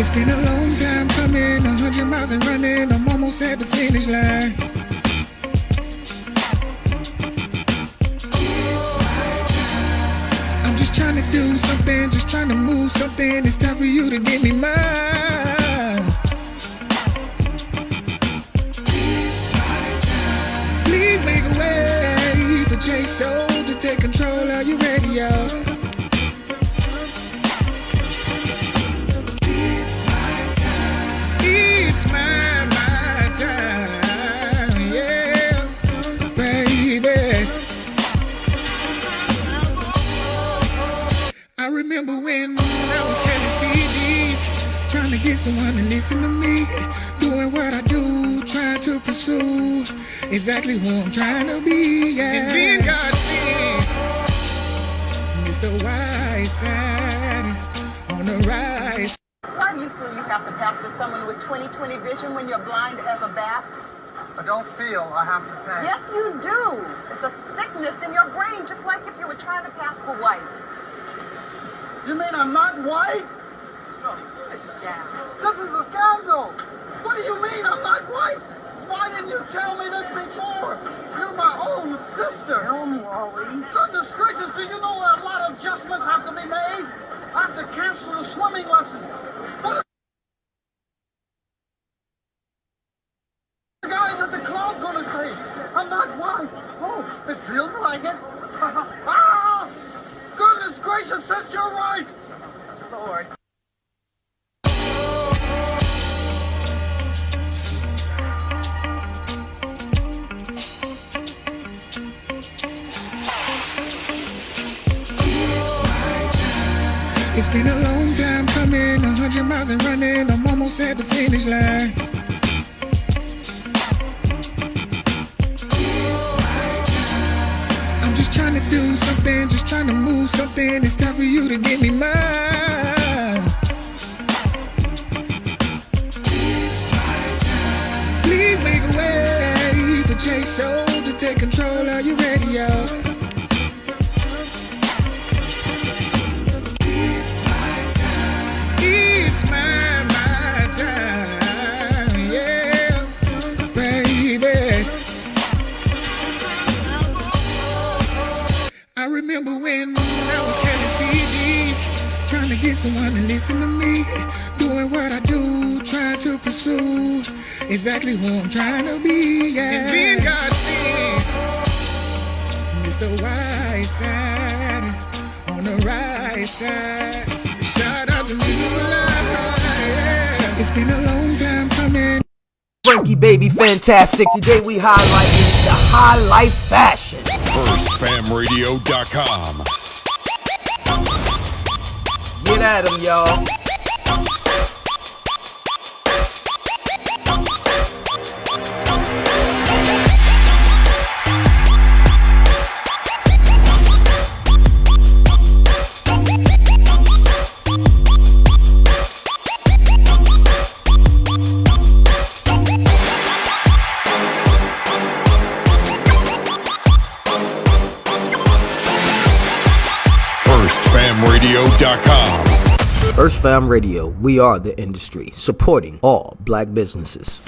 It's been a long time coming, 100 miles and running, I'm almost at the finish line. I'm just trying to do something, just trying to move something. It's time for you to give me mine. Please make a way for J Show to take control. Are you ready, y'all? It's my time, yeah, baby. I remember when I was selling CDs, trying to get someone to listen to me, doing what I do, trying to pursue exactly who I'm trying to be, yeah. And then God sent Mr. White Side on the right. Why do you feel you have to pass for someone with 20/20 vision when you're blind as a bat? I don't feel I have to pay. Yes, you do. It's a sickness in your brain, just like if you were trying to pass for white. You mean I'm not white? Sit down. This is a scandal. What do you mean I'm not white? Why didn't you tell me this before? You're my own sister. Don't worry. Goodness gracious, do you know that a lot of adjustments have to be made? I have to cancel the swimming lessons. What are the guys at the club gonna say? I'm not white. Oh, it feels like it. Ah! Goodness gracious, sis, you're right. Lord. It's been a long time coming, 100 miles and running, I'm almost at the finish line. I'm just trying to do something, just trying to move something. It's time for you to give me mine. Please make a way for J Show to take control. Are you ready, y'all? It's my time, yeah, baby. I remember when I was selling CDs, trying to get someone to listen to me, doing what I do, trying to pursue exactly who I'm trying to be, yeah. And then God sent Mr. White Side on the right side. Shout out to me, yeah. It's been a long time coming. Frankie Baby Fantastic. Today we highlighting the high life fashion. FirstFamRadio.com. Get at 'em, y'all. FirstFamRadio.com. First Fam Radio, we are the industry, supporting all black businesses.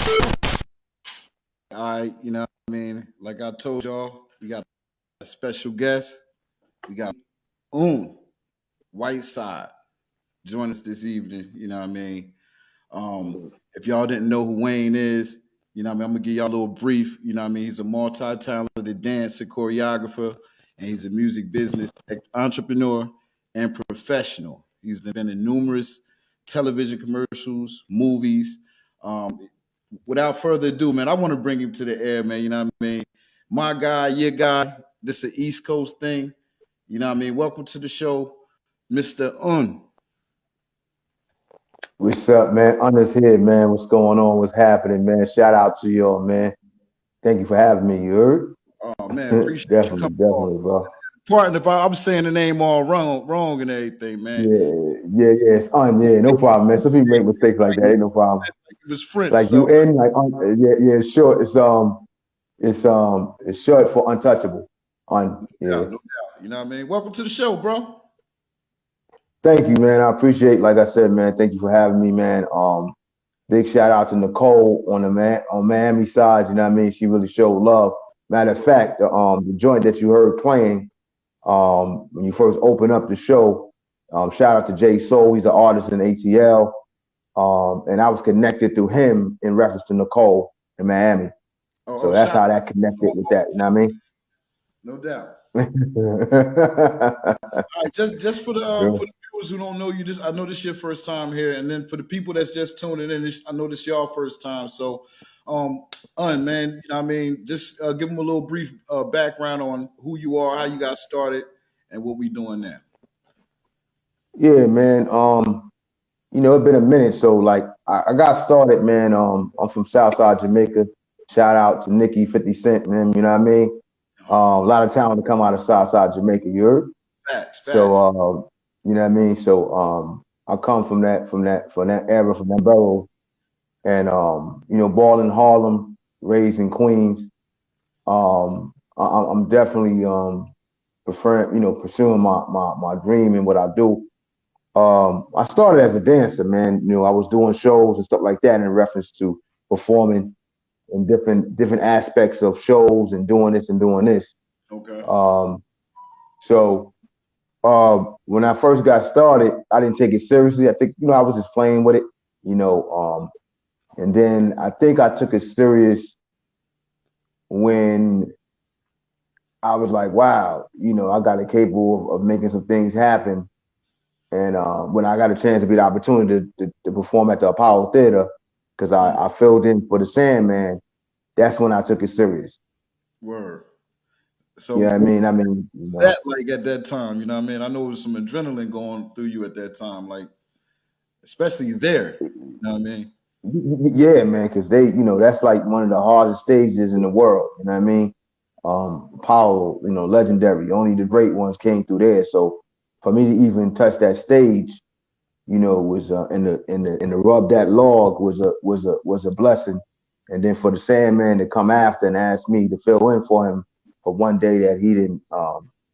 All right, you know what I mean? Like I told y'all, we got a special guest. We got White Side join us this evening, you know what I mean? If y'all didn't know who Wayne is, you know what I mean? I'm gonna give y'all a little brief, you know what I mean? He's a multi-talented dancer, choreographer, and he's a music business entrepreneur and professional. He's been in numerous television commercials, movies. Without further ado, man, I want to bring him to the air, man. You know what I mean? My guy, your guy. This is an East Coast thing. You know what I mean? Welcome to the show, Mr. What's up, man? Un's here, man. What's going on? What's happening, man? Shout out to y'all, man. Thank you for having me. You heard? Oh man, appreciate definitely, you coming definitely, on. bro. Pardon if I'm saying the name all wrong and everything, man. Yeah. It's yeah, no problem, man. Some people make mistakes like that. Ain't no problem. It was French, like so. you in, like yeah, it's short. It's short for untouchable. No doubt. You know what I mean? Welcome to the show, bro. Thank you, man. I appreciate, like I said, man. Thank you for having me, man. Big shout out to Nicole on on Miami side. You know what I mean? She really showed love. Matter of fact, the joint that you heard playing when you first opened up the show. Shout out to Jay Soul. He's an artist in ATL. And I was connected through him in reference to Nicole in Miami. So that's how that connected with that. You know what I mean? No doubt. All right, just for the viewers who don't know you, I know this is your first time here, and then for the people that's just tuning in, I know this is y'all first time. So, man, you know what I mean, just give them a little brief background on who you are, how you got started, and what we doing now. Yeah, man. It's been a minute. So like I got started, man. I'm from Southside Jamaica. Shout out to Nikki 50 Cent, man. You know what I mean? A lot of talent to come out of Southside Jamaica, you heard? Facts. So you know what I mean? So I come from that era, from that borough. And born in Harlem, raised in Queens. I'm definitely pursuing my dream and what I do. I started as a dancer, man. I was doing shows and stuff like that in reference to performing in different aspects of shows and doing this and doing this. Okay. So when I first got started, I didn't take it seriously. I think, I was just playing with it, and then I think I took it serious when I was like, wow, I got it capable of making some things happen. And when I got a chance to be the opportunity to perform at the Apollo Theater, because I filled in for the Sandman, that's when I took it serious. Word. So yeah, I mean, that like at that time, you know what I mean? I know there was some adrenaline going through you at that time, like especially there. You know what I mean? Yeah, man, because that's like one of the hardest stages in the world. You know what I mean? Apollo, legendary. Only the great ones came through there. So for me to even touch that stage, was in the rub that log was a blessing. And then for the Sandman to come after and ask me to fill in for him for one day that he didn't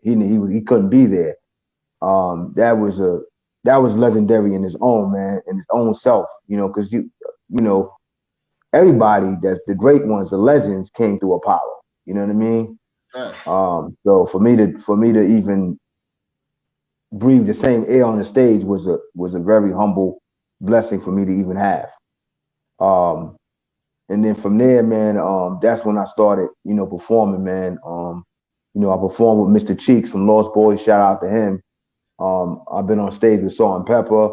he couldn't be there. That was legendary in his own, man, in his own self, because everybody that's the great ones, the legends came through Apollo. You know what I mean? So for me to even breathe the same air on the stage was a very humble blessing for me to even have. And then from there, man, that's when I started, performing, man. I performed with Mr. Cheeks from Lost Boys. Shout out to him. I've been on stage with Salt and Pepper.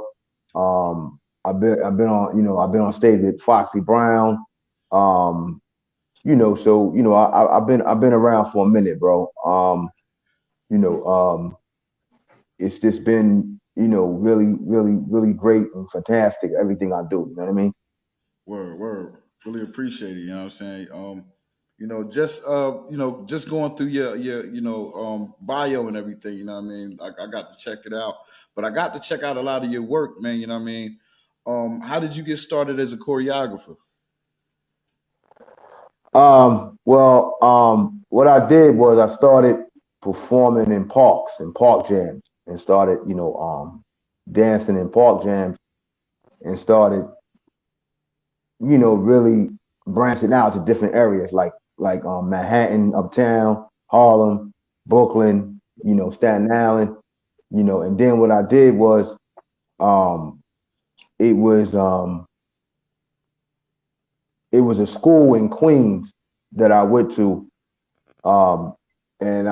I've been on stage with Foxy Brown. I've been around for a minute, bro. It's just been, really, really, really great and fantastic, everything I do. You know what I mean? Word. Really appreciate it. You know what I'm saying? Just going through your bio and everything, you know what I mean? I got to check it out. But I got to check out a lot of your work, man, you know what I mean? How did you get started as a choreographer? What I did was I started performing in parks and park jams and started, dancing in park jams and started, really branching out to different areas like Manhattan, Uptown, Harlem, Brooklyn, Staten Island, and then what I did was it was a school in Queens that I went to, and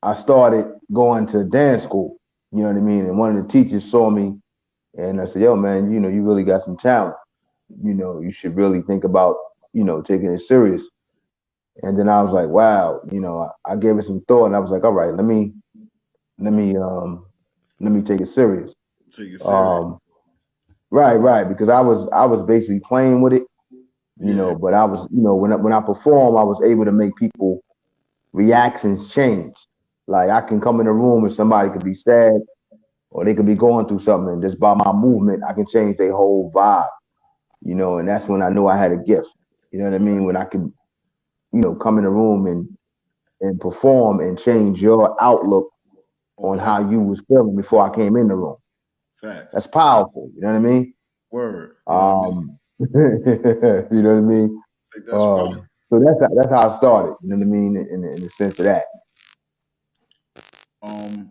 I started going to dance school, you know what I mean? And one of the teachers saw me and I said, yo, man, you really got some talent. You should really think about, taking it serious. And then I was like, wow, I gave it some thought and I was like, all right, let me take it serious. Right. Because I was basically playing with it, but I was, when I perform, I was able to make people reactions change. Like I can come in a room and somebody could be sad or they could be going through something, and just by my movement, I can change their whole vibe, and that's when I knew I had a gift. You know what I mean? When I could, come in a room and perform and change your outlook on how you was feeling before I came in the room. Facts. That's powerful. You know what I mean? Word. You know what I mean? You know what I mean? Like, that's fine. So that's how I started. You know what I mean? In the sense of that. Um.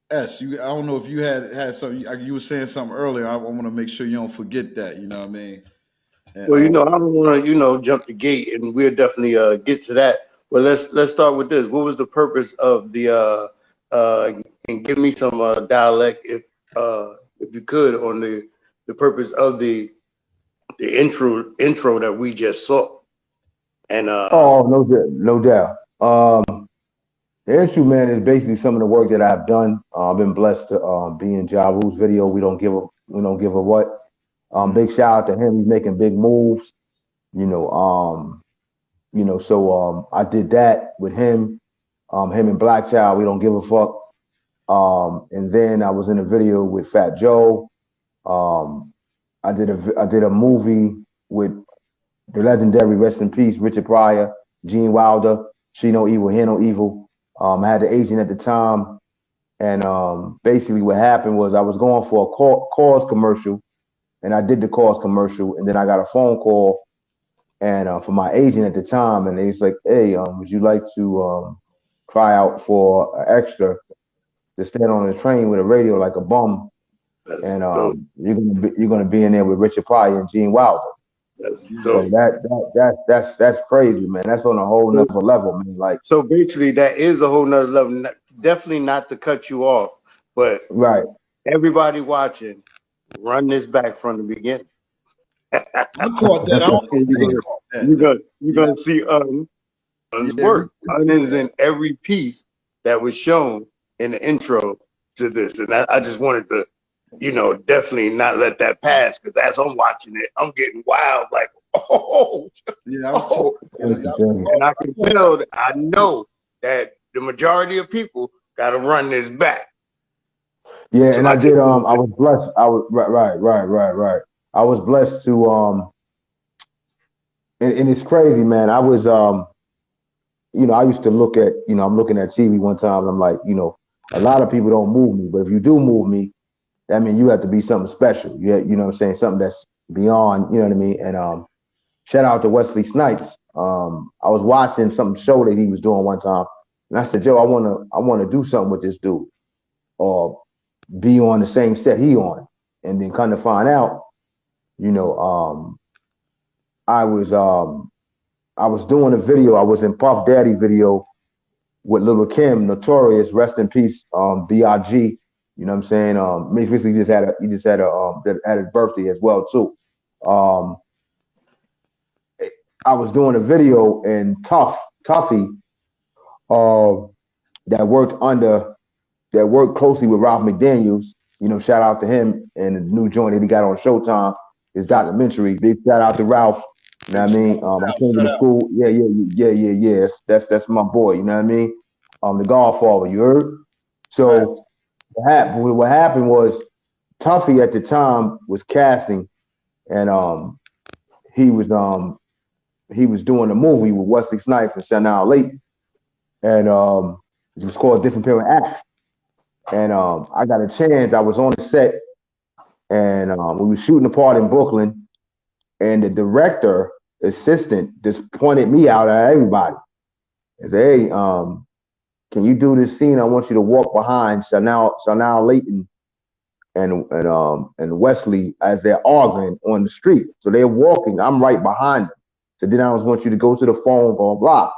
S. I don't know if you had something. You were saying something earlier. I want to make sure you don't forget that. You know what I mean? And, Well, I don't want to, jump the gate, and we'll definitely get to that. But let's start with this. What was the purpose of the and give me some dialect if you could on the purpose of the intro that we just saw. And No doubt. The issue, man, is basically some of the work that I've done. I've been blessed to be in Ja Rule's video. We don't give a what. Big shout out to him. He's making big moves. So I did that with him. Him and Black Child. We don't give a fuck. And then I was in a video with Fat Joe. I did a movie with the legendary, rest in peace, Richard Pryor, Gene Wilder. She No Evil, Hear No Evil. I had the agent at the time, and basically what happened was I was going for a cause commercial, and I did the cause commercial, and then I got a phone call, and from my agent at the time, and he's like, "Hey, would you like to try out for an extra to stand on the train with a radio like a bum, and you're gonna be in there with Richard Pryor and Gene Wilder." So that's crazy, man. That's on a whole nother level, man. Like, so basically, that is a whole nother level. Definitely not to cut you off, but right. Everybody watching, run this back from the beginning. I caught that. You're gonna see Un's work. Un is in every piece that was shown in the intro to this, and I just wanted to, definitely not let that pass, because as I'm watching it, I'm getting wild, like, oh, yeah, I was and I can tell, I know that the majority of people got to run this back. Yeah, so and I did. I was blessed. I was right. I was blessed to and it's crazy, man. I was I used to look at, I'm looking at TV one time, and I'm like, a lot of people don't move me, but if you do move me, that means you have to be something special. You know what I'm saying? Something that's beyond, you know what I mean? And shout out to Wesley Snipes. I was watching some show that he was doing one time, and I said, Joe, I wanna do something with this dude, or be on the same set he on. And then kind of find out, I was doing a video. I was in Puff Daddy video with Lil' Kim, Notorious, rest in peace, BRG. You know what I'm saying? He recently just had his birthday as well too. I was doing a video, and Tuffy, that worked closely with Ralph McDaniels. Shout out to him and the new joint that he got on Showtime, his documentary. Big shout out to Ralph. You know what I mean? I came to school. Yeah. That's my boy. You know what I mean? The Godfather. You heard? So what happened was Tuffy at the time was casting, and he was doing a movie with Wesley Snipes and Sanaa Lathan, and it was called Different Pair of Acts. And I got a chance. I was on the set, and we were shooting a part in Brooklyn, and the director assistant just pointed me out at everybody and said, "Hey, can you do this scene? I want you to walk behind Sanaa Lathan and Wesley as they're arguing on the street. So they're walking. I'm right behind them. So then I just want you to go to the phone, blah, blah."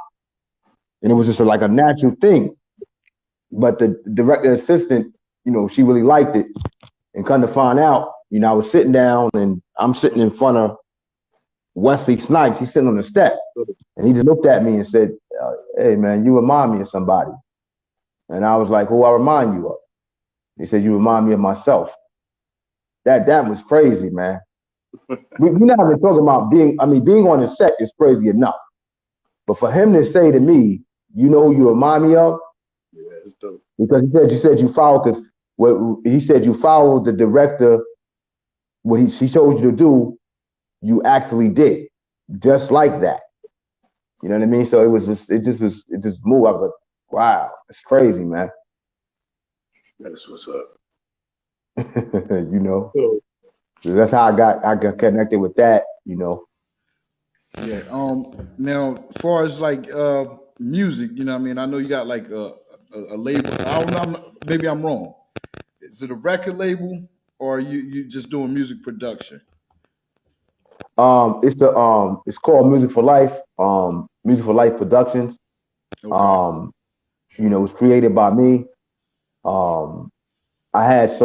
And it was just like a natural thing. But the director assistant, she really liked it. And come to find out, I was sitting down, and I'm sitting in front of Wesley Snipes. He's sitting on the step. And he just looked at me and said, "Hey, man, you remind me of somebody." And I was like, "Who I remind you of?" He said, "You remind me of myself." That was crazy, man. We're not even talking about being on the set is crazy enough. But for him to say to me, "You know who you remind me of?" Yeah, it's dope. Because you said you followed, because what he said, you followed the director, what she told you to do, you actually did. Just like that. You know what I mean? So it just moved. I was like, wow, it's crazy, man. That's what's up. you know. So, So that's how I got connected with that, you know. Yeah. Now, as far as like music, you know, what I mean, I know you got like a label. I don't know. Maybe I'm wrong. Is it a record label or are you just doing music production? It's called Music for Life, Music for Life Productions. Okay. Um, you know, it was created by me. Um, I had the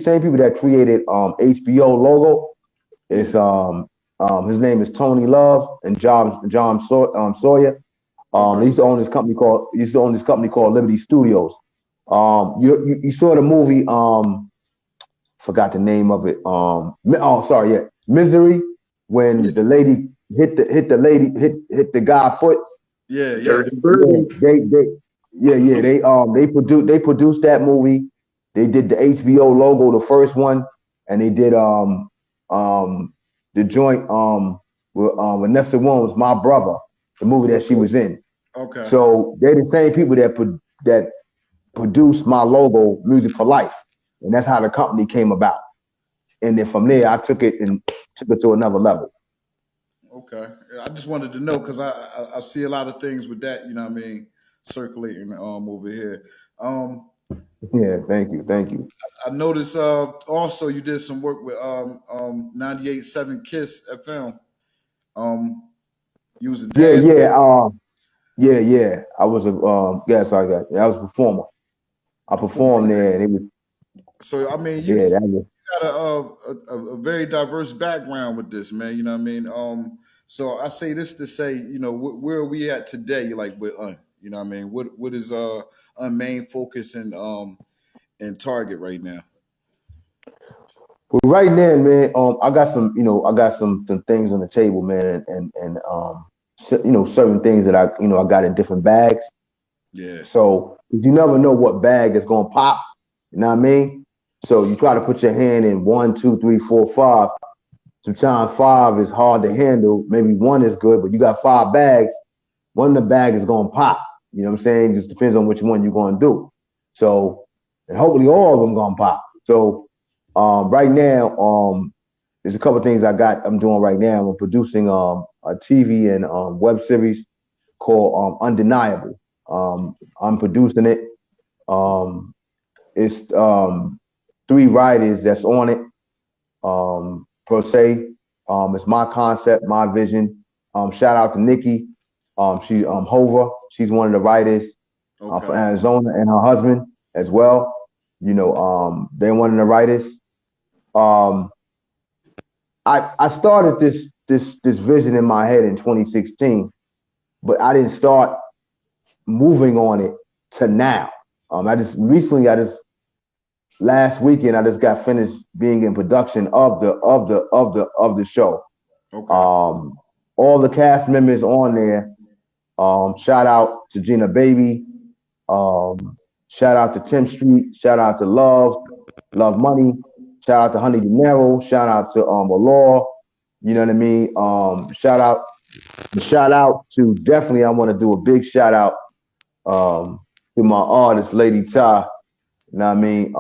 same people that created HBO logo. It's Yeah. his name is Tony Love and Sawyer. He Okay. used to own this company called Liberty Studios. You saw the movie forgot the name of it. Sorry, yeah, Misery. When Yeah. the lady hit the guy foot. Yeah. Yeah. Dirty Yeah, Birdie. they produced that movie. They did the HBO logo, the first one, and they did the joint with Vanessa Williams, My Brother, the movie that she Okay. was in. Okay. So they're the same people that produced my logo, Music for Life, and that's how the company came about. And then from there, I took it to another level. Okay. I just wanted to know because I see a lot of things with that. You know what I mean, circulating over here. Um, Yeah, thank you. I noticed also you did some work with 98.7 Kiss FM. Um, you was a Yeah, dance. yeah. I was a sorry, guys. I was a performer. I performed Performer. there, and it was So I mean, you yeah, that was got a very diverse background with this, man. You know what I mean? So I say this to say, you know, where are we at today? Like with you know what I mean? What is main focus and target right now? but right now, man. I got I got some things on the table, man, and certain things that I got in different bags. Yeah. So you never know what bag is gonna pop. You know what I mean? So you try to put your hand in one, two, three, four, five. Sometimes five is hard to handle. Maybe one is good, but you got five bags. One of the bag is gonna pop. You know what I'm saying? Just depends on which one you're gonna do. So, and hopefully all of them gonna pop. So, right now, there's a couple of things I'm doing right now. I'm producing a TV and web series called Undeniable. I'm producing it. Um, it's three writers that's on it. Per se. It's my concept, my vision. Shout out to Nikki. She Hova. She's one of the writers for Okay. Arizona, and her husband as well. You know, they're one of the writers. Um, I started this vision in my head in 2016, but I didn't start moving on it to now. I just recently, last weekend, I just got finished being in production of the show. Okay. All the cast members on there. Shout out to Gina Baby. Shout out to Tim Street. Shout out to Love Money. Shout out to Honey Dinero. Shout out to Allure. You know what I mean? Shout out to definitely. I want to do a big shout out to my artist, Lady Ty. You know what I mean?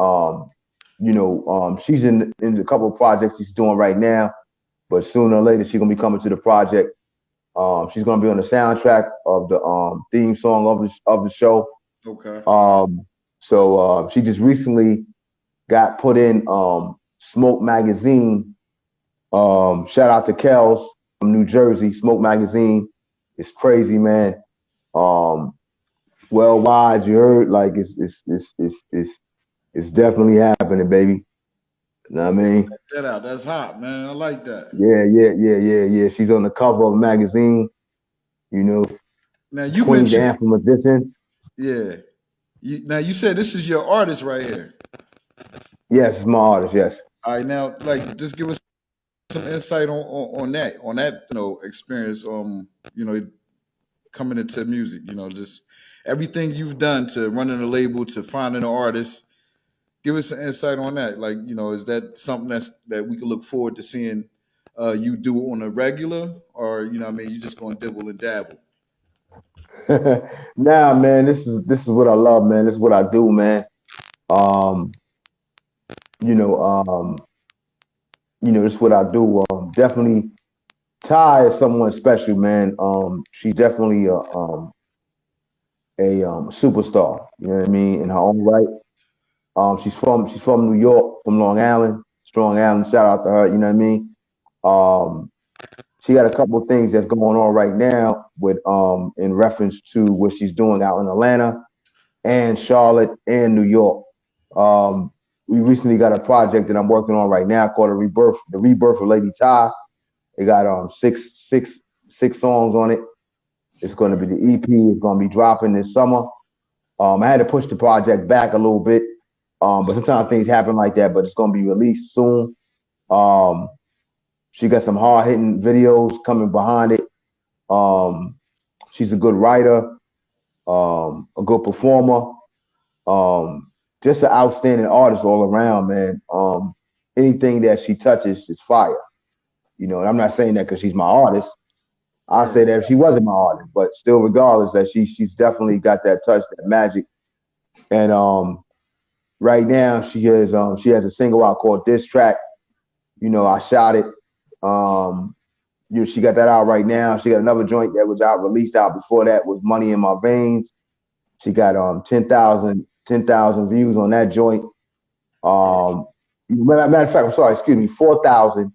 She's in a couple of projects she's doing right now, but sooner or later she's gonna be coming to the project. She's gonna be on the soundtrack of the theme song of the show. Okay. She just recently got put in Smoke Magazine. Shout out to Kels from New Jersey. Smoke Magazine is crazy, man. Worldwide, you heard, like it's definitely happening, baby. You know what I mean? Check that out. That's hot, man. I like that. Yeah. She's on the cover of a magazine, you know, Now you Queen's mentioned, Anthem edition. yeah. Now you said this is your artist right here. Yes, it's my artist, yes. All right, now like just give us some insight on that experience. Coming into music, just everything you've done to running a label to finding an artist. Give us some insight on that. Like, is that something that we can look forward to seeing you do on a regular, or what I mean, you just gonna dibble and dabble? Nah, man, this is what I love, man. This is what I do, man. Um, This is what I do. Definitely, Ty is someone special, man. She's definitely a superstar. You know what I mean, in her own right. She's from New York, from Long Island, Strong Island. Shout out to her. You know what I mean. Um, she got a couple of things that's going on right now with in reference to what she's doing out in Atlanta and Charlotte and New York. Um, we recently got a project that I'm working on right now called the rebirth of Lady Ty. It got six songs on it. It's going to be the EP. It's going to be dropping this summer. I had to push the project back a little bit, but sometimes things happen like that. But it's going to be released soon. She got some hard hitting videos coming behind it. She's a good writer, a good performer, just an outstanding artist all around, man. Anything that she touches is fire. And I'm not saying that because she's my artist. I say that if she wasn't my artist, but still, regardless, that she's definitely got that touch, that magic. And right now she has a single out called Diss Track. I shot it. She got that out right now. She got another joint that was released out before that was Money in My Veins. She got 10,000 views on that joint. Matter of fact, I'm sorry, excuse me, 4,000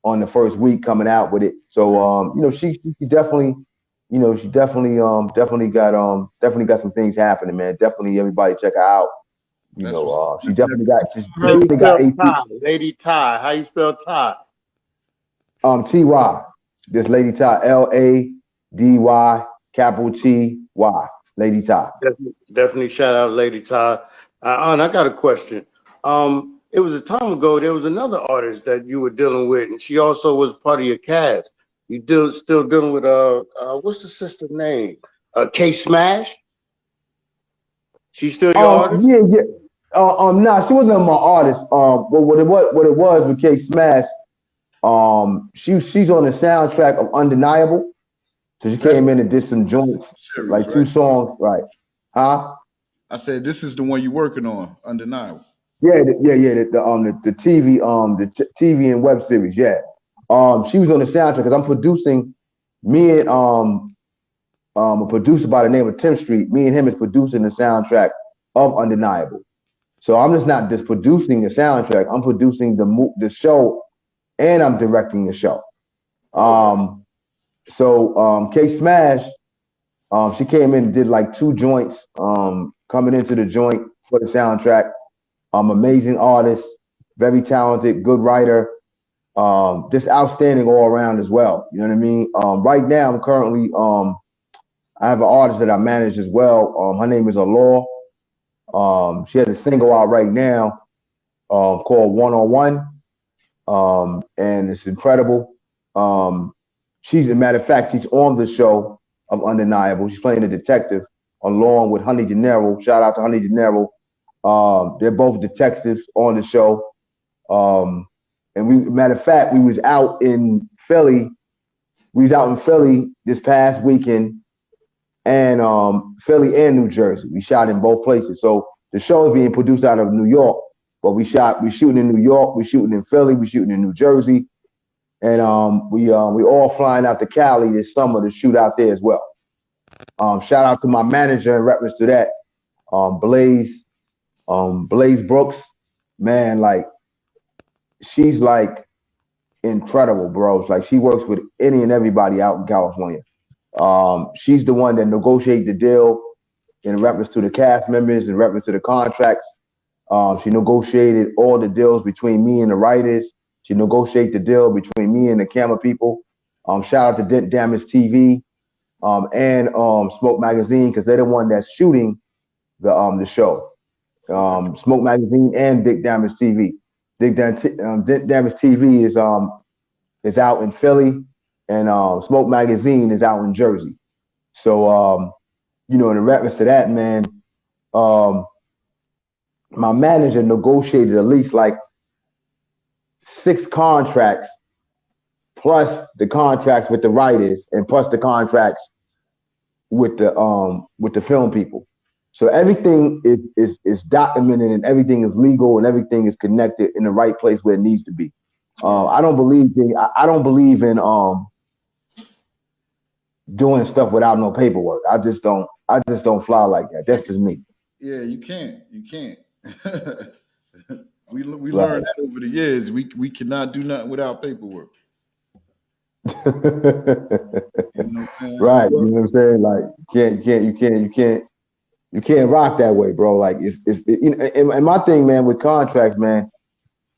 on the first week coming out with it. So she definitely, definitely got some things happening, man. Definitely everybody check her out. She definitely got Ty, Lady Ty. How you spell Ty? Ty. This Lady Ty, LADY, capital TY, Lady Ty. Definitely shout out Lady Ty. And I got a question. It was a time ago, there was another artist that you were dealing with, and she also was part of your cast. You still dealing with what's the sister name? K Smash? She's still your artist? Yeah. Nah, she wasn't my artist. But what it was with K Smash, she's on the soundtrack of Undeniable. So she came in and did some joints, series, like two songs, right? Huh? I said this is the one you're working on, Undeniable. Yeah. The TV, the TV and web series. Yeah. She was on the soundtrack because I'm producing. Me and a producer by the name of Tim Street. Me and him is producing the soundtrack of Undeniable. So I'm not just producing the soundtrack. I'm producing the show, and I'm directing the show. K Smash, she came in and did like two joints. Coming into the joint for the soundtrack. Amazing artist, very talented, good writer, just outstanding all around as well. You know what I mean? Right now, I'm currently, I have an artist that I manage as well. Her name is Allure. She has a single out right now called 101, and it's incredible. She's, a matter of fact, she's on the show of Undeniable. She's playing a detective along with Honey De Niro. Shout out to Honey De Niro. They're both detectives on the show. And matter of fact, we was out in Philly. We was out in Philly this past weekend, and Philly and New Jersey. We shot in both places. So the show is being produced out of New York, but we shooting in New York, we shooting in Philly, we shooting in New Jersey, and we all flying out to Cali this summer to shoot out there as well. Shout out to my manager in reference to that, Blaze Brooks, man, like she's like incredible, bro. Like she works with any and everybody out in California. She's the one that negotiated the deal in reference to the cast members, in reference to the contracts. She negotiated all the deals between me and the writers. She negotiated the deal between me and the camera people. Shout out to Dent Damage TV and Smoke Magazine, because they're the one that's shooting the show. Smoke Magazine and Dick Damage TV. Dick Damage TV is out in Philly, and Smoke Magazine is out in Jersey. So in reference to that, man, my manager negotiated at least like 6 contracts, plus the contracts with the writers, and plus the contracts with the film people. So everything is documented and everything is legal and everything is connected in the right place where it needs to be. I don't believe in doing stuff without no paperwork. I just don't fly like that. That's just me. Yeah, you can't. we learned that over the years. We cannot do nothing without paperwork. You know what I'm saying? Right. You know what I'm saying? Like you can't rock that way, bro. Like and my thing, man, with contracts, man,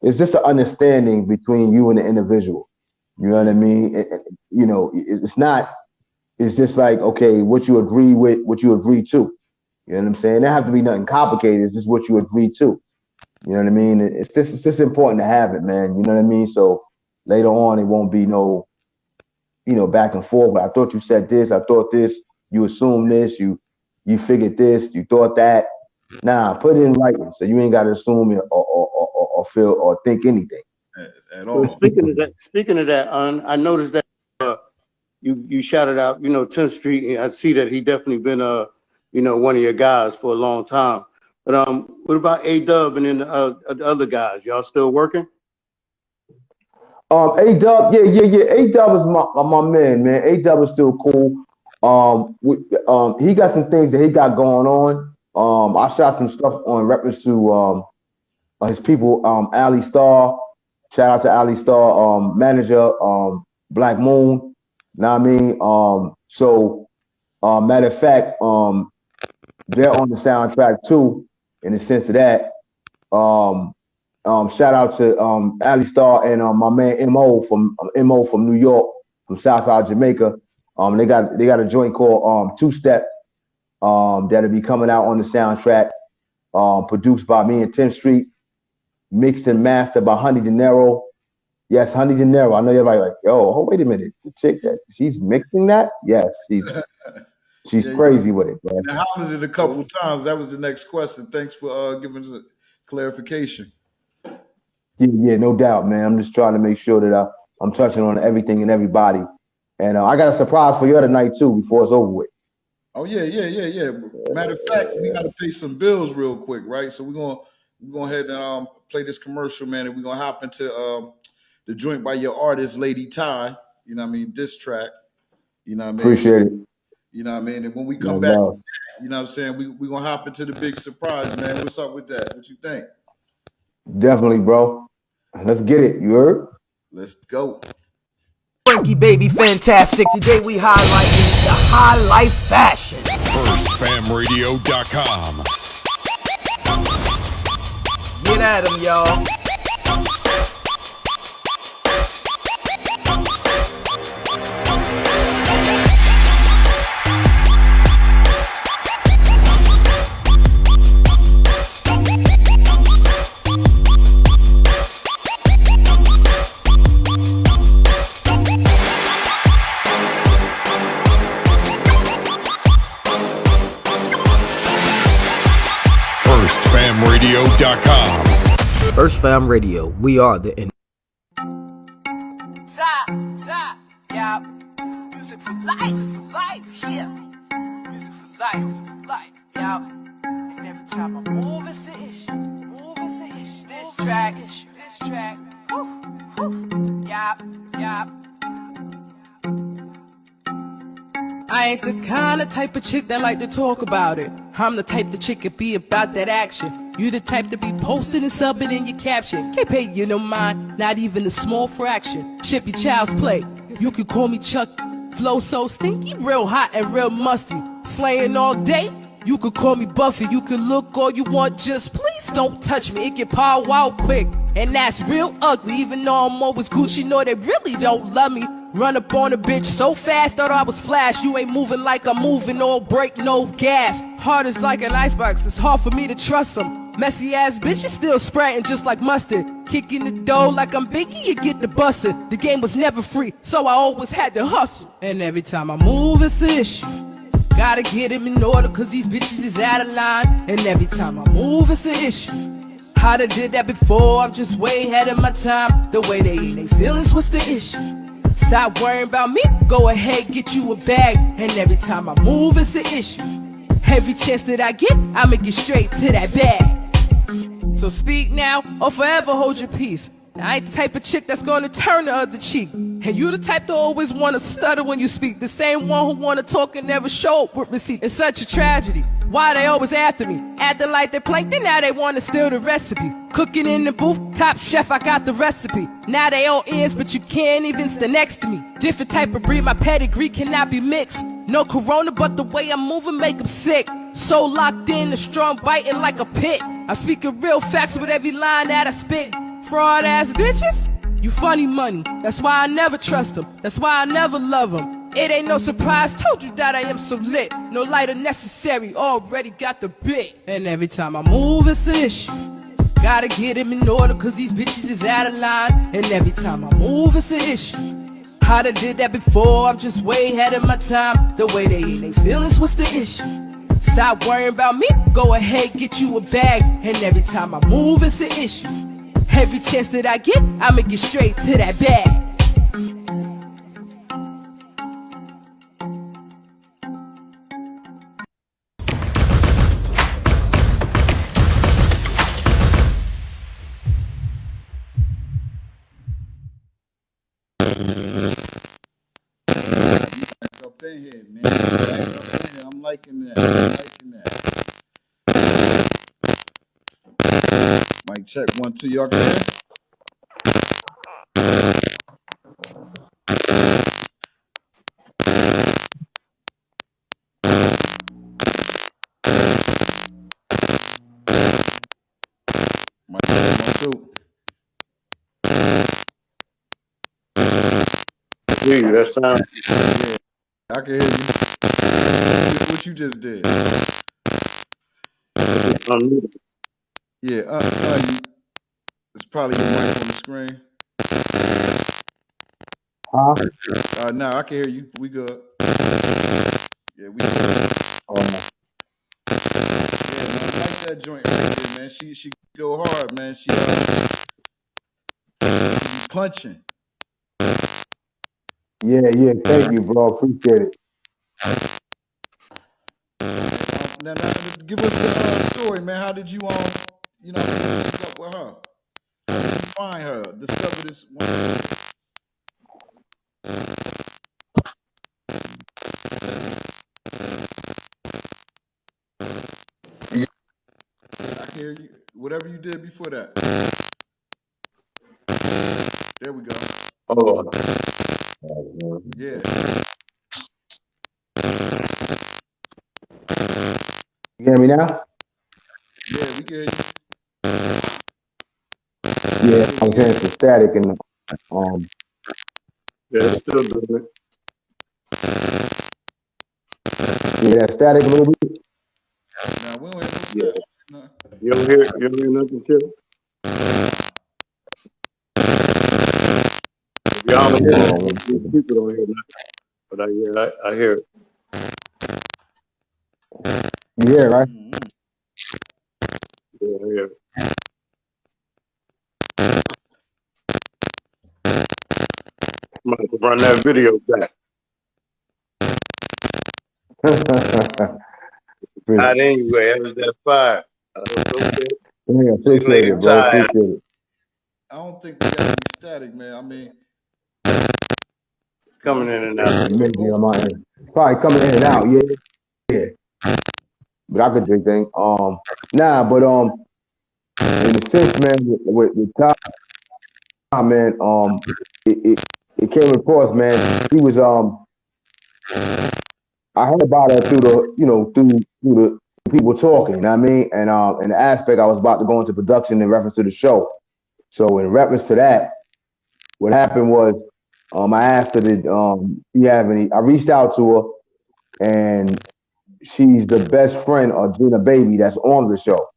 it's just an understanding between you and the individual. You know what I mean? It's just like, okay, what you agree with, what you agree to. You know what I'm saying? There have to be nothing complicated. It's just what you agree to. You know what I mean? It's just important to have it, man. You know what I mean? So later on, it won't be no, back and forth. But I thought you said this. I thought this. You assumed this. You figured this. You thought that. Nah, put it in writing, so you ain't got to assume it or feel or think anything at all. So speaking of that, I noticed that you shouted out, 10th Street. I see that he definitely been one of your guys for a long time. But what about A-Dub and then the other guys? Y'all still working? A-Dub, yeah. A-Dub is my man. A-Dub is still cool. He got some things that he got going on. I shot some stuff on reference to his people, Ali Star. Shout out to Ali Star, manager, Black Moon. Know what I mean? Matter of fact, they're on the soundtrack too, in the sense of that. Shout out to Ali Star and my man Mo from New York, from Southside Jamaica. They got a joint called Two Step that'll be coming out on the soundtrack, produced by me and 10th Street, mixed and mastered by Honey De Niro. Yes, Honey De Niro. I know you're like, yo, wait a minute, the chick that she's mixing that? Yes, she's crazy with it, man. And I hollered it a couple of times. That was the next question. Thanks for giving us a clarification. Yeah, no doubt, man. I'm just trying to make sure that I'm touching on everything and everybody. And I got a surprise for you tonight too, before it's over with. Oh yeah. Matter of fact, we got to pay some bills real quick, right? So we're gonna go ahead and play this commercial, man, and we're gonna hop into the joint by your artist, Lady Ty. You know what I mean? Diss track. You know what I mean? Appreciate it. You know what I mean? And when we come back, you know what I'm saying, we're gonna hop into the big surprise, man. What's up with that? What you think? Definitely, bro. Let's get it. You heard? Let's go. Frankie Baby Fantastic. Today we highlighting the high life fashion. FirstFamRadio.com. Get at 'em, y'all. FirstFamRadio.com. First Fam Radio, we are the Top, yeah. Music for life, yeah. Music for life, yeah. And every time I move, it's an issue. This track, yeah. I ain't the kind of type of chick that like to talk about it. I'm the type of chick that be about that action. You the type to be posting and subbing in your caption. Can't pay you no mind, not even a small fraction. Ship your child's play. You could call me Chuck. Flow so stinky, real hot and real musty. Slaying all day. You could call me Buffy. You could look all you want, just please don't touch me. It get power out quick, and that's real ugly. Even though I'm always Gucci, know they really don't love me. Run up on a bitch so fast, thought I was Flash. You ain't moving like I'm moving, all brake, no gas. Hard as like an icebox, it's hard for me to trust them. Messy ass bitch, you still sprouting just like mustard. Kicking the dough like I'm Biggie, you get the busted. The game was never free, so I always had to hustle. And every time I move, it's an issue. Gotta get him in order, cause these bitches is out of line. And every time I move, it's an issue. I done did that before, I'm just way ahead of my time. The way they eat their feelings, what's the issue? Stop worrying about me, go ahead, get you a bag. And every time I move, it's an issue. Every chance that I get, I'ma get straight to that bag. So speak now or forever hold your peace. I ain't the type of chick that's gonna turn the other cheek. And you the type to always wanna stutter when you speak. The same one who wanna talk and never show up with receipt. It's such a tragedy. Why they always after me? Acting like they're plankton, now they wanna steal the recipe. Cooking in the booth, top chef, I got the recipe. Now they all ears, but you can't even stand next to me. Different type of breed, my pedigree cannot be mixed. No corona, but the way I'm moving make them sick. So locked in, the strong biting like a pit. I'm speaking real facts with every line that I spit. Fraud ass bitches, you funny money. That's why I never trust them. That's why I never love them. It ain't no surprise, told you that I am so lit. No lighter necessary, already got the bit. And every time I move, it's an issue. Gotta get him in order, cause these bitches is out of line. And every time I move, it's an issue. I done did that before, I'm just way ahead of my time. The way they in they feelings, what's the issue? Stop worrying about me, go ahead, get you a bag. And every time I move, it's an issue. Every chance that I get, I'ma get straight to that bag. Up in here, man. Up in here. I'm liking that. I'm liking that. Mic check 1, 2. Y'all can hear? Mic check 1, 2. hear you. That sound. Yeah, I can hear you. What you just did? Yeah, it's probably your mic on the screen. Huh? Now I can hear you. We good. Yeah, we good. Yeah, man, I like that joint right there, man. She go hard, man. She punching. Yeah. Thank you, bro. Appreciate it. Now, give us the story, man. How did you hook up with her? How did you find her? Discover this one. I can hear you. Whatever you did before that. There we go. Oh. Yeah. You hear me now? Yeah, we can hear you. Yeah, I was hearing some static and Yeah, it's still good. yeah, that static a little bit. Now we don't hear no static. No. You don't hear nothing, Chip? Y'all don't hear nothing. People don't hear nothing. But I hear it. You hear it, right? Yeah, I hear it. I'm about to run that video back. Not anyway, it was that fire. Yeah, appreciate it, bro. Appreciate it. I don't think we got any static, man. I mean, it's coming in and out. Maybe on my end. Probably coming in and out, yeah. But I could drink things. Nah, but in a sense, man, with Tom, man, it came across, man. He was I heard about her through the people talking, you know what I mean? And in the aspect I was about to go into production in reference to the show. So in reference to that, what happened was I asked her I reached out to her, and she's the best friend of Gina Baby that's on the show.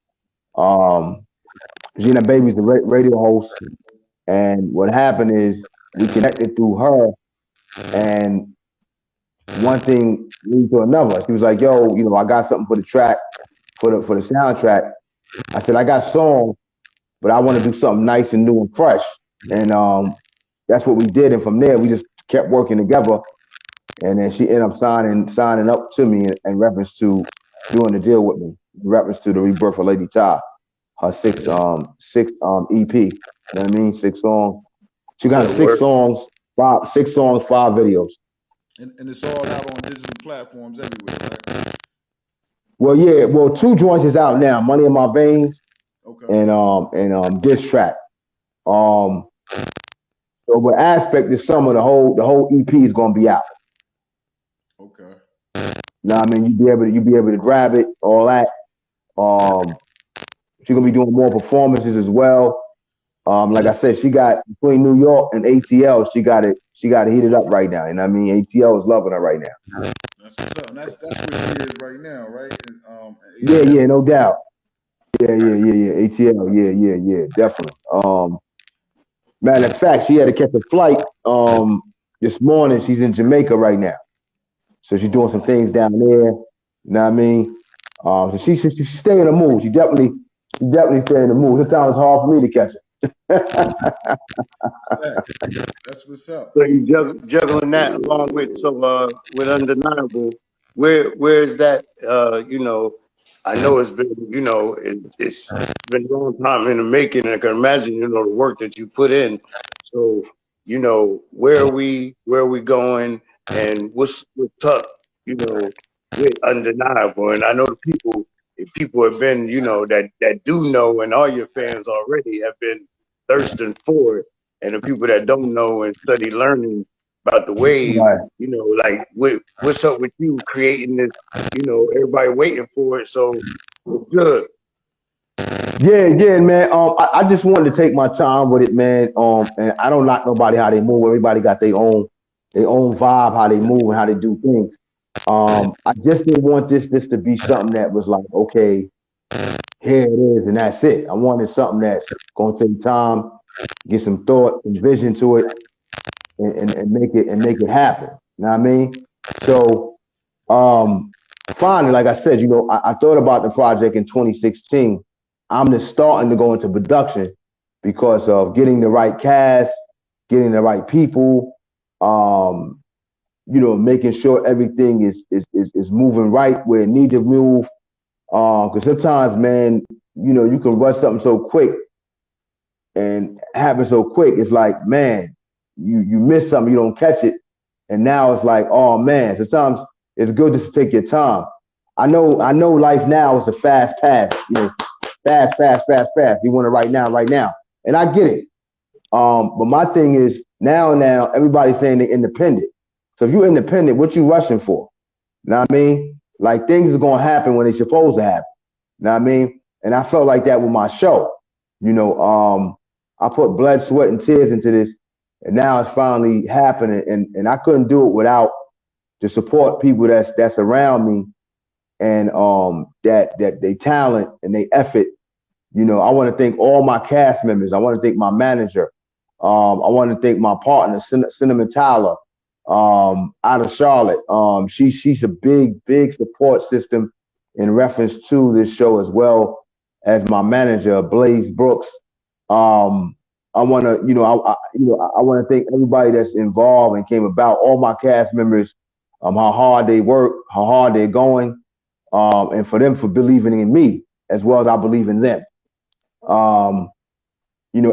Gina Baby's the radio host, and what happened is we connected through her, and one thing leads to another. She was like, "Yo, I got something for the track, for the soundtrack." I said, "I got songs, but I want to do something nice and new and fresh." And that's what we did. And from there, we just kept working together. And then she ended up signing up to me in reference to doing the deal with me in reference to the rebirth of Lady Ty, her six EP. You know what I mean? 6 songs. She got Yeah, 6 songs, 5 videos. And it's all out on digital platforms everywhere, right? Well, yeah, 2 joints is out now. Money in My Veins Okay. and Diss Track. So with Aspect this summer, the whole EP is gonna be out. Okay. Now I mean you be able to grab it, all that. She's gonna be doing more performances as well. Like I said, she got between New York and ATL, she got it heated up right now. You know what I mean? ATL is loving her right now. That's what's up. And that's where she is right now, right? And, Yeah, no doubt. Yeah. ATL, yeah, definitely. Matter of fact, she had to catch a flight this morning. She's in Jamaica right now. So she's doing some things down there. You know what I mean? So she stay in the mood. She definitely stay in the mood. Sometimes it's hard for me to catch her. That's what's up. So you juggling that along with with Undeniable. Where's that? I know it's been it's been a long time in the making. I can imagine the work that you put in. So where are we going, and what's up with Undeniable. And I know if people have been that do know, and all your fans already have been thirsting for it. And the people that don't know and study learning about the wave, Right. like what's up with you creating this, everybody waiting for it. So it's good. Yeah, man. I just wanted to take my time with it, man. And I don't knock nobody how they move. Everybody got their own vibe, how they move and how they do things. I just didn't want this to be something that was like, okay, here it is, and that's it. I wanted something that's gonna take time, get some thought and vision to it, and make it happen. You know what I mean? So finally, like I said, I thought about the project in 2016. I'm just starting to go into production because of getting the right cast, getting the right people, making sure everything is moving right where it needs to move. Because sometimes, man, you can rush something so quick and happen so quick. It's like, man, you miss something, you don't catch it, and now it's like, oh man. Sometimes it's good just to take your time. I know life now is a fast pass. Fast. You want it right now, and I get it. But my thing is now everybody's saying they're independent. So if you're independent, what you rushing for? You know what I mean? Like things are gonna happen when they're supposed to happen. You know what I mean? And I felt like that with my show. I put blood, sweat, and tears into this, and now it's finally happening. And I couldn't do it without the support people that's around me, and that they talent and they effort. I want to thank all my cast members. I want to thank my manager. I want to thank my partner, Cinnamon Tyler, out of Charlotte. She's a big support system in reference to this show, as well as my manager, Blaze Brooks. I want to, I want to thank everybody that's involved and came about, all my cast members, how hard they work, how hard they're going, and for them for believing in me as well as I believe in them.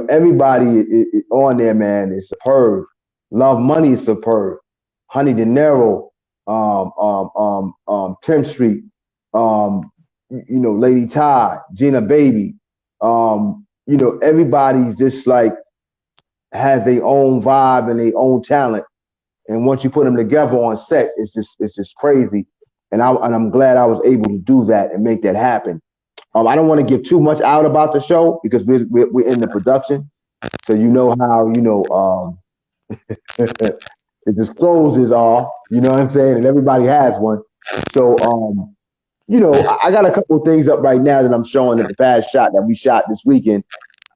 Everybody on there, man, is superb. Love Money is superb. Honey De Niro, 10th Street, Lady Ty, Gina Baby. Everybody's just like has their own vibe and their own talent. And once you put them together on set, it's just crazy. And I'm glad I was able to do that and make that happen. I don't want to give too much out about the show because we're in the production. So how, the disclosures are, you know what I'm saying? And everybody has one. So, I got a couple of things up right now that I'm showing at the past shot that we shot this weekend.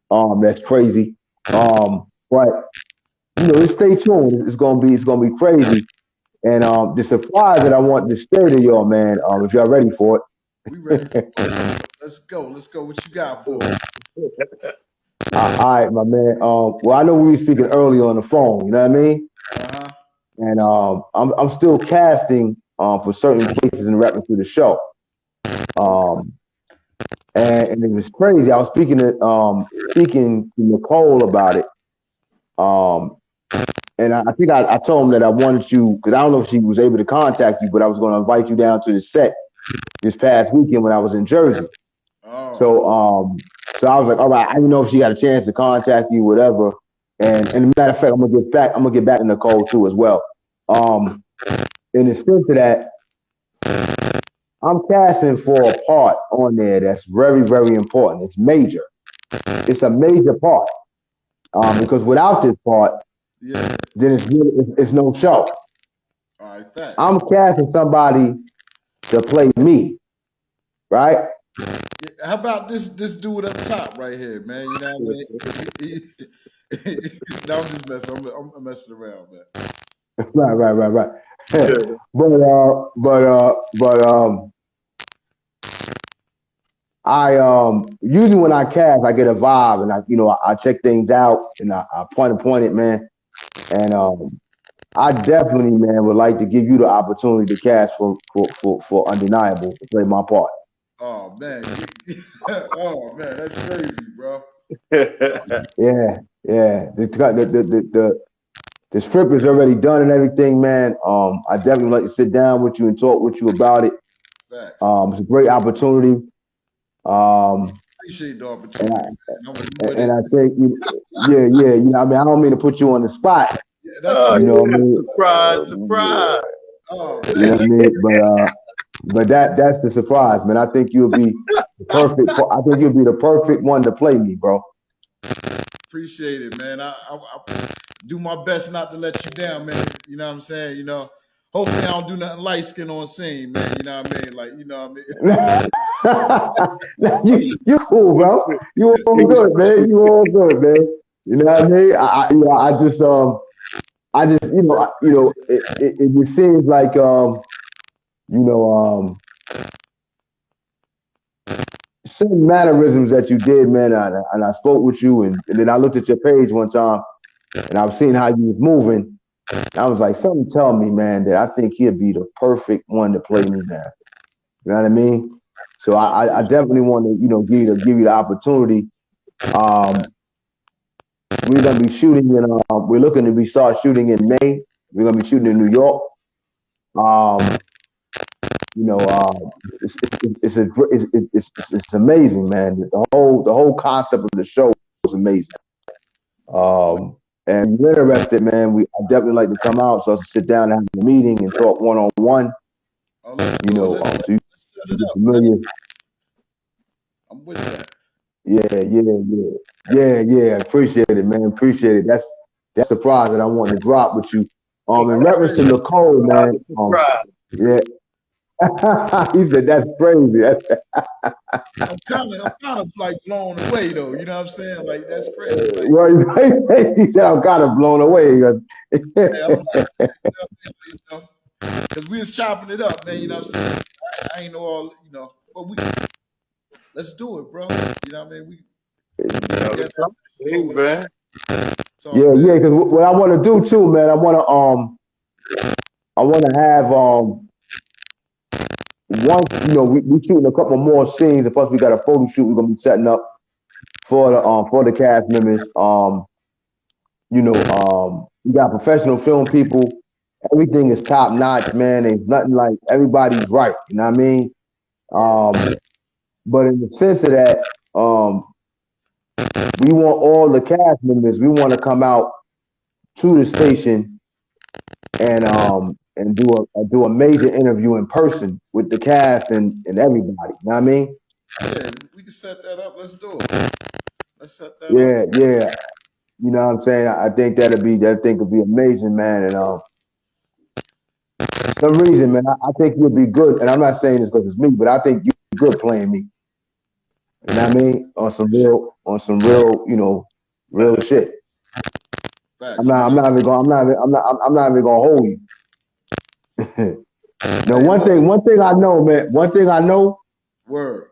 That's crazy. But just stay tuned. It's gonna be crazy. And the surprise that I want to share to y'all, man, if y'all ready for it. We ready for it. Let's go. What you got for us? All right, my man. Well, I know we were speaking earlier on the phone, you know what I mean? Uh-huh. And I'm still casting for certain cases in reference to the show. Um, and it was crazy. I was speaking to Nicole about it. And I think I told him that I wanted you, because I don't know if she was able to contact you, but I was going to invite you down to the set this past weekend when I was in Jersey. Oh. So I was like, all right, I didn't know if she got a chance to contact you, whatever. And a matter of fact, I'm gonna get back to Nicole too as well. In the sense of that, I'm casting for a part on there that's very, very important. It's major. It's a major part. Because without this part, then it's no show. All right, thanks. I'm casting somebody to play me, right? How about this dude up top right here, man? You know what I mean? No, I'm just messing. I'm messing around, man. Right. I usually when I cast, I get a vibe, and I check things out, and I point it, man. And I definitely, man, would like to give you the opportunity to cast for Undeniable to play my part. Oh man, oh man, that's crazy, bro. Yeah. The script is already done and everything, man. I definitely would like to sit down with you and talk with you about it. Facts. It's a great opportunity. Appreciate the opportunity. And I think, I mean, I don't mean to put you on the spot. Yeah, that's what I mean? Surprise. Oh, you know what I mean? But that's the surprise, man. I think you'll be the perfect. I think you'll be the perfect one to play me, bro. Appreciate it, man. I do my best not to let you down, man. You know what I'm saying? Hopefully I don't do nothing light skin on scene, man. You know what I mean? Like, you know what I mean? you cool, bro. You all good, man. You all good, man. You know what I mean? I just it just seems like certain mannerisms that you did, man, and I spoke with you, and then I looked at your page one time, and I was seeing how you was moving. I was like, something tell me, man, that I think he'd be the perfect one to play me, man. You know what I mean? So I definitely want to, give you the opportunity. We're gonna be shooting we're looking to start shooting in May. We're gonna be shooting in New York. It's amazing, man. The whole concept of the show is amazing. And if you're interested, man, I definitely like to come out so I can sit down and have a meeting and talk one-on-one. Oh, So you can get familiar. I'm with that. Yeah. Appreciate it, man. Appreciate it. That's the surprise that I want to drop with you. In reference to Nicole, man. Yeah. He said that's crazy. I'm kind of like blown away though. You know what I'm saying? Like that's crazy. Like, well, he said I'm kind of blown away. Because we was chopping it up, man. You know what I'm saying? I ain't know all, but let's do it, bro. You know what I mean? Man. Yeah. Because what I want to do too, man, I want to have we shooting a couple more scenes, and plus we got a photo shoot we're gonna be setting up for the cast members. We got professional film people. Everything is top notch, man. There's nothing like, everybody's right. You know what I mean? But in the sense of that, we want all the cast members. We want to come out to the station and do a major interview in person with the cast and everybody. You know what I mean? Yeah, we can set that up. Let's do it. Let's set that up. Yeah. You know what I'm saying? I think that'd be amazing, man. And for some reason, man, I think you'll be good. And I'm not saying this because it's me, but I think you're good playing me. You know what I mean? On some real, real shit. Facts, I'm not even gonna hold you. No, one thing I know, man. One thing I know. Word.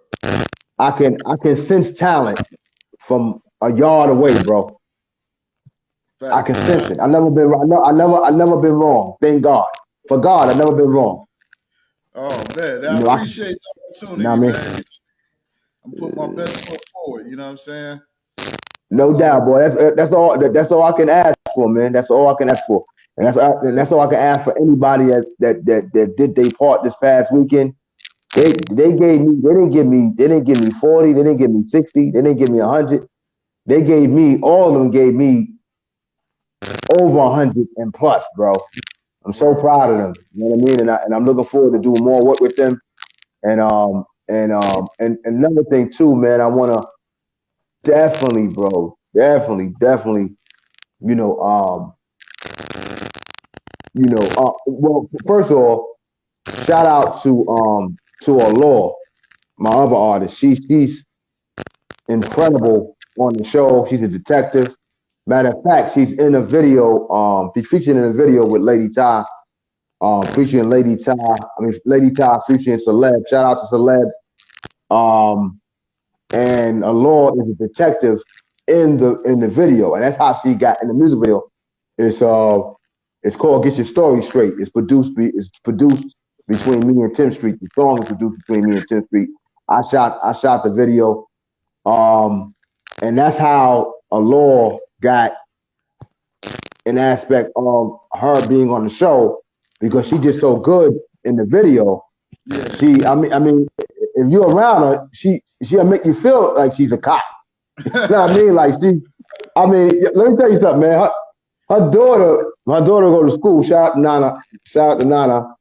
I can sense talent from a yard away, bro. Facts. I can sense it. I never been wrong. Thank God. For God, I've never been wrong. Oh man, You I know, appreciate the you know opportunity, what I mean? man. I'm putting my best foot forward. You know what I'm saying? But No doubt, boy. That's all I can ask for, man. That's all I can ask for, and that's all I can ask for anybody that did their part this past weekend. They gave me. They didn't give me 40. They didn't give me 60. They didn't give me 100. They gave me. All of them gave me over 100 and plus, bro. I'm so word. proud of them. You know what I mean? And I'm looking forward to doing more work with them. And another thing too, man. I want to definitely, bro. Definitely. You know, well, first of all, shout out to Law, my other artist. She's incredible on the show. She's a detective. Matter of fact, she's in a video. She's featured in a video with Lady Ty. Featuring Lady Ty. Lady Ty featuring Celeb. Shout out to Celeb. And Law is a detective in the video, and that's how she got in the music video. It's called "Get Your Story Straight." It's produced between me and Tim Street. The song is produced between me and Tim Street. I shot the video, and that's how Law got an aspect of her being on the show because she did so good in the video. Yeah. I mean, if you're around her, she'll make you feel like she's a cop. You know what I mean? Like let me tell you something, man. Her daughter go to school. Shout out to Nana.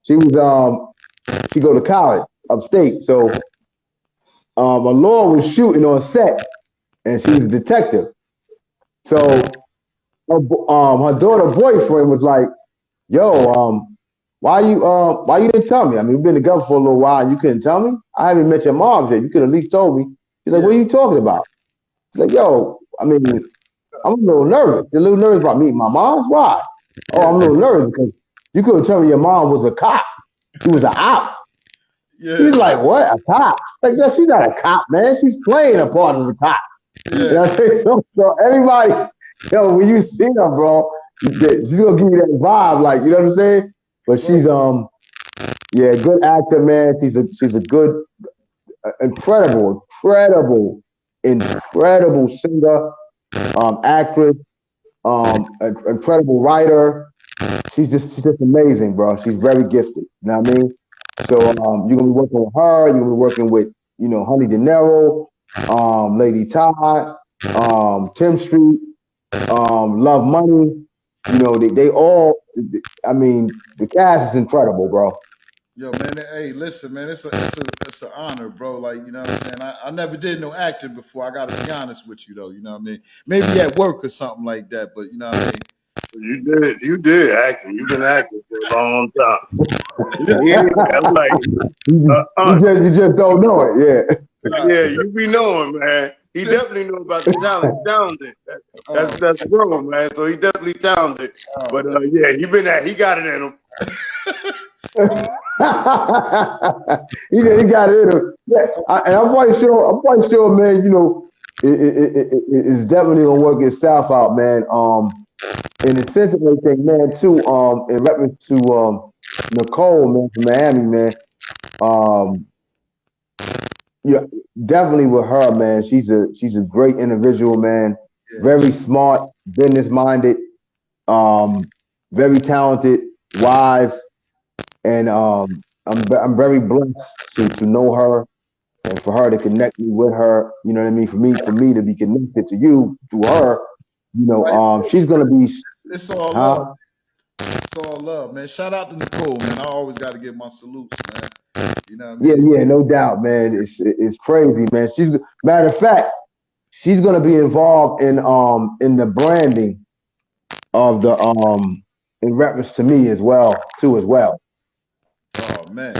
She go to college upstate. So Law was shooting on set, and she was a detective. So her daughter boyfriend was like, "Yo, why you didn't tell me? I mean, we've been together for a little while, and you couldn't tell me. I haven't met your mom yet. You could at least told me." She's like, "What are you talking about?" She's like, "Yo, I mean, I'm a little nervous. You're a little nervous about meeting my mom? Why?" "Oh, I'm a little nervous because you couldn't tell me your mom was a cop. She was an op." Yeah. He's like, "What? A cop?" Like, no, she's not a cop, man. She's playing a part of a cop. Yeah. You know what I'm saying? So everybody, when you see her, bro, she's gonna give you that vibe, like, you know what I'm saying? But she's good actor, man. She's a good, incredible singer, actress, incredible writer. She's just amazing, bro. She's very gifted. You know what I mean? So you're gonna be working with her. You're gonna be working with Honey De Niro, Lady Todd, Tim Street, Love Money. They all. I mean, the cast is incredible, bro. Yo, man, hey, listen, man, it's an honor, bro. Like, you know what I'm saying? I never did no acting before. I gotta be honest with you though, you know what I mean? Maybe at work or something like that, but you know what I mean? You did acting. You've been acting for a long time. Yeah, like You just don't know it, yeah, you be knowing, man. He definitely know about the talent. Talented. That's bro, man. So he definitely talented. But yeah, he got it in him. He got it in him. Yeah, and I'm quite sure, man. It's definitely gonna work itself out, man. In the sense of everything, man, too. In reference to Nicole, man, from Miami, man. Yeah, definitely with her, man. She's a great individual, man. Yeah. Very smart, business minded, very talented, wise, and I'm very blessed to know her and for her to connect me with her. You know what I mean? For me to be connected to you through her. She's gonna be. It's all love. It's all love, man. Shout out to Nicole, man. I always got to give my salutes, man. You know what I mean? Yeah, no doubt, man. It's crazy, man. Matter of fact, she's gonna be involved in the branding of the in reference to me as well. Oh man.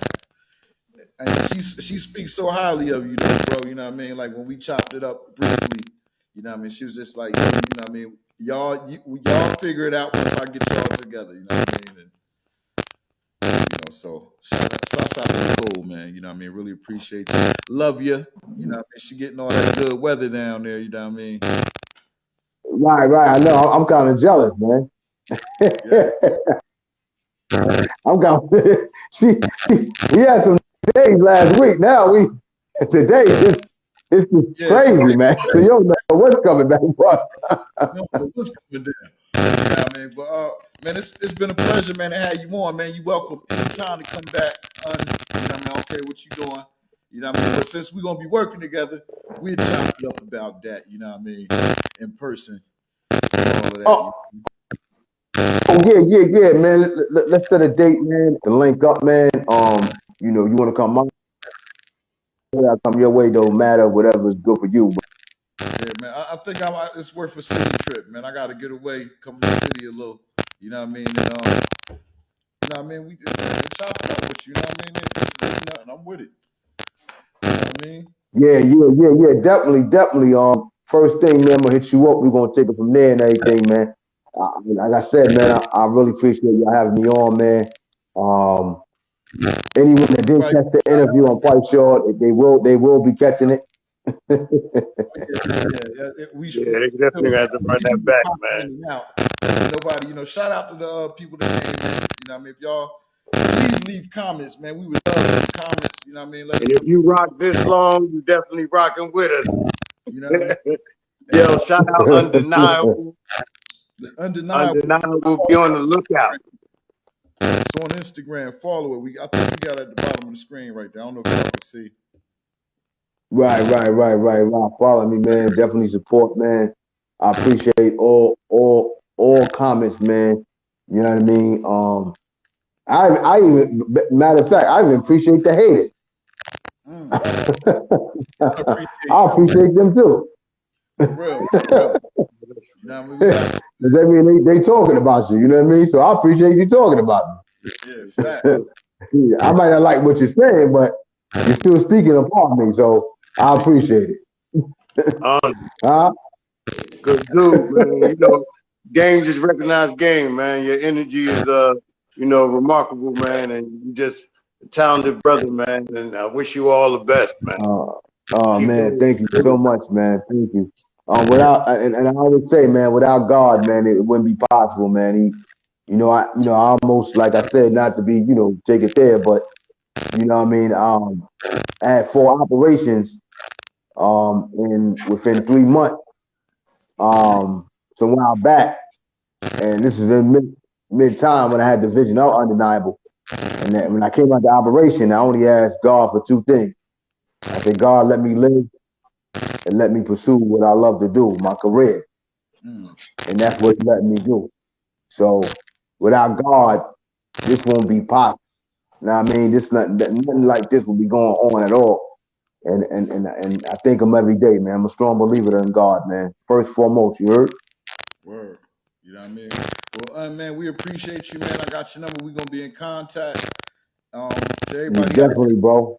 And she speaks so highly of you, though, bro. You know what I mean? Like when we chopped it up briefly, you know what I mean? She was just like, you know what I mean? Y'all figure it out once I get y'all together, you know what I mean? And, so shout out to Nicole, man. You know what I mean? Really appreciate that. Love you. You know what I mean? She getting all that good weather down there, you know what I mean? Right. I know. I'm kind of jealous, man. Yeah. I'm going. We had some days last week. Now today it's just crazy, man. So you don't know what's coming back. But what's coming down? Yeah, I mean, but man, it's been a pleasure, man, to have you on, man. You welcome anytime to come back. You know what I mean? I don't care what you're doing. You know what I mean? But since we're gonna be working together, we'll chop it up about that. You know what I mean? In person. All of that. Yeah, man. Let's set a date, man. To link up, man. You know, you want to come my way, I'll come your way. Don't matter. Whatever's good for you. Yeah, man. I think it's worth a city trip, man. I got to get away, come to the city a little. You know what I mean? And, you know what I mean? We chop it up with you. You know what I mean? There's nothing. I'm with it. You know what I mean? Yeah. Definitely. First thing, man, I'm gonna hit you up. We're gonna take it from there and everything, man. Like I said, man, I really appreciate y'all having me on, man. Anyone that didn't catch the interview, I'm quite sure they will be catching it. We definitely have to run that back, man. Nobody, you know, shout out to the people that came in. You know what I mean? If y'all please leave comments, man. We would love some comments, you know what I mean? And if you rock this long, you definitely rocking with us. You know what I mean? Yo, shout out Undeniable. Undeniable. Be on the lookout. It's on Instagram. Follow it. I think we got it at the bottom of the screen right there. I don't know if y'all can see. Right. Follow me, man. Definitely support, man. I appreciate all comments, man. You know what I mean? I even, matter of fact, I even appreciate the haters. I appreciate them too. Real. You know what I mean? Does that mean they talking about you? You know what I mean? So I appreciate you talking about me. Yeah, I might not like what you're saying, but you're still speaking upon me, so I appreciate it. Good dude, man. You know, game just recognized game, man. Your energy is you know, remarkable, man, and you just a talented brother, man. And I wish you all the best, man. Man, thank you so much, man. Thank you. Without and I would say, man, without God, man, it wouldn't be possible, man. I almost, like I said, not to be, take it there, but you know what I mean. I had 4 operations, within 3 months. So when I'm back, and this is in mid time when I had the vision of Undeniable, and then when I came out the operation, I only asked God for 2 things. I said, God, let me live and let me pursue what I love to do, my career. And that's what He let me do. So without God, this won't be possible. Now, I mean, nothing like this will be going on at all. And I thank Him every day, man. I'm a strong believer in God, man. First and foremost, you heard? Word. You know what I mean? Well, man, we appreciate you, man. I got your number. We're gonna be in contact. To everybody, definitely, bro.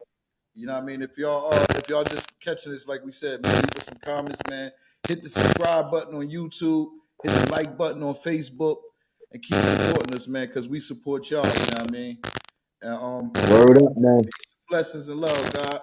You know what I mean? If y'all just catching this, like we said, man, leave us some comments, man. Hit the subscribe button on YouTube. Hit the like button on Facebook, and keep supporting us, man, because we support y'all. You know what I mean? Word up, man. Blessings and love, God.